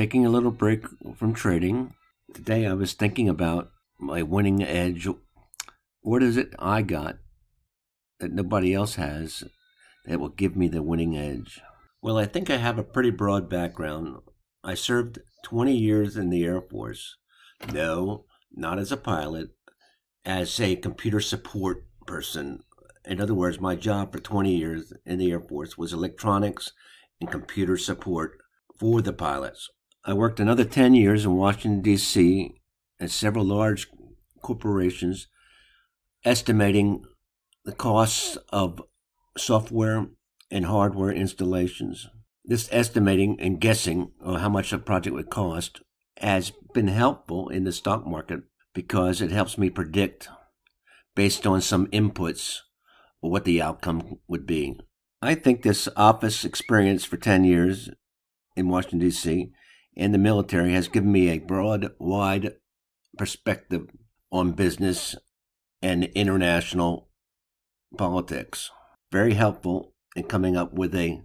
taking a little break from trading. Today I was thinking about my winning edge. What is it I got that nobody else has that will give me the winning edge? Well, I think I have a pretty broad background. I served 20 years in the Air Force. No, not as a pilot, as a computer support person. In other words, my job for 20 years in the Air Force was electronics and computer support for the pilots. I worked another 10 years in Washington, D.C. at several large corporations, estimating the costs of software and hardware installations. This estimating and guessing how much a project would cost has been helpful in the stock market because it helps me predict, based on some inputs, what the outcome would be. I think this office experience for 10 years in Washington, D.C. and the military has given me a broad, wide perspective on business and international politics. Very helpful in coming up with a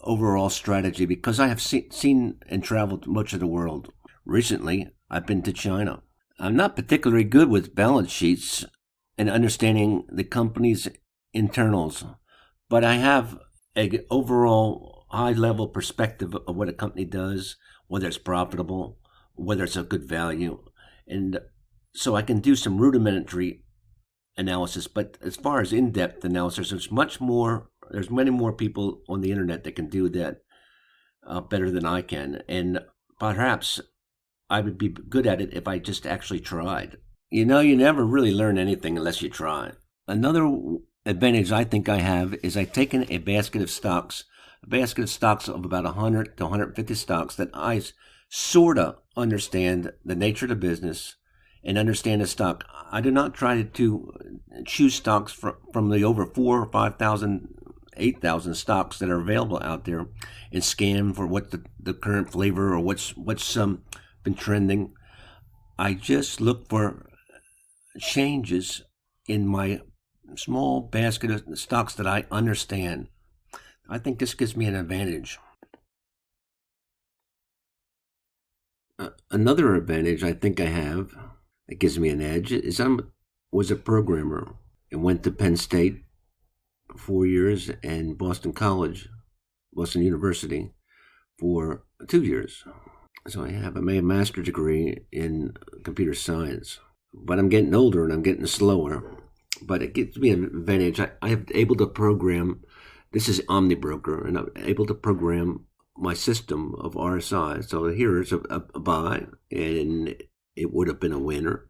overall strategy because I have seen and traveled much of the world. Recently, I've been to China. I'm not particularly good with balance sheets and understanding the company's internals, but I have an overall high-level perspective of what a company does, whether it's profitable, whether it's a good value, and so I can do some rudimentary analysis. But as far as in-depth analysis, there's many more people on the internet that can do that better than I can, and perhaps I would be good at it if I just actually tried. You never really learn anything unless you try. Another advantage I think I have is I've taken a basket of stocks of about 100 to 150 stocks that I sort of understand the nature of the business and understand the stock. I do not try to choose stocks from the over 4,000 or 5,000, 8,000 stocks that are available out there and scan for what the current flavor or what's been trending. I just look for changes in my small basket of stocks that I understand. I think this gives me an advantage. Another advantage I think I have that gives me an edge is I was a programmer and went to Penn State 4 years and Boston University for 2 years. So I have a master's degree in computer science. But I'm getting older and I'm getting slower. But it gives me an advantage. I'm able to program. This is OmniBroker, and I'm able to program my system of RSI. So here's a buy, and it would have been a winner.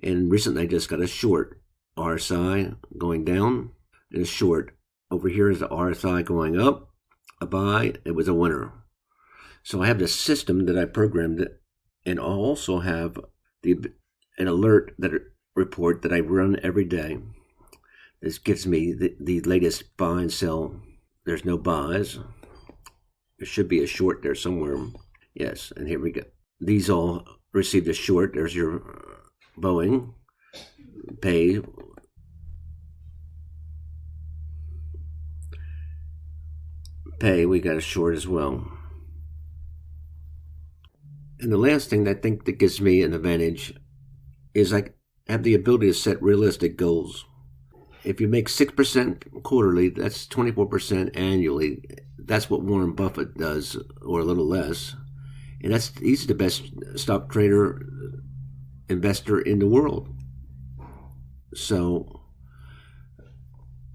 And recently I just got a short RSI going down, and a short. Over here is the RSI going up, a buy, it was a winner. So I have the system that I programmed, and I also have an alert report that I run every day. This gives me the latest buy and sell. There's no buys. There should be a short there somewhere. Yes, and here we go. These all received a short. There's your Boeing. Pay. We got a short as well. And the last thing that I think that gives me an advantage is I have the ability to set realistic goals. If you make 6% quarterly, that's 24% annually. That's what Warren Buffett does, or a little less. And he's the best stock trader, investor in the world. So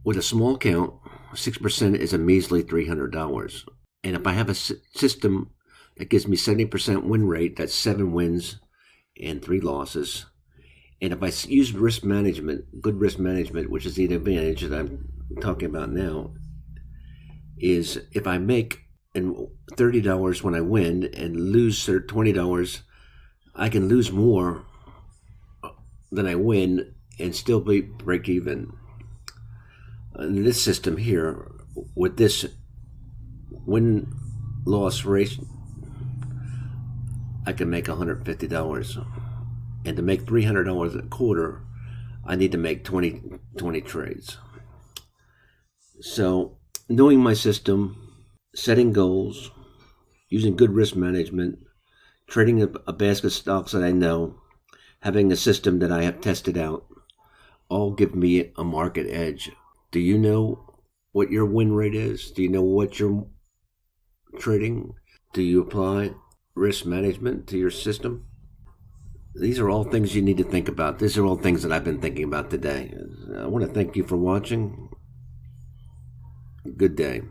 with a small account, 6% is a measly $300. And if I have a system that gives me 70% win rate, that's 7 wins and 3 losses. And if I use risk management, good risk management, which is the advantage that I'm talking about now, is if I make $30 when I win and lose $20, I can lose more than I win and still break even. In this system here, with this win-loss ratio, I can make $150. And to make $300 a quarter, I need to make 20 trades. So knowing my system, setting goals, using good risk management, trading a basket of stocks that I know, having a system that I have tested out, all give me a market edge. Do you know what your win rate is? Do you know what you're trading? Do you apply risk management to your system? These are all things you need to think about. These are all things that I've been thinking about today. I want to thank you for watching. Good day.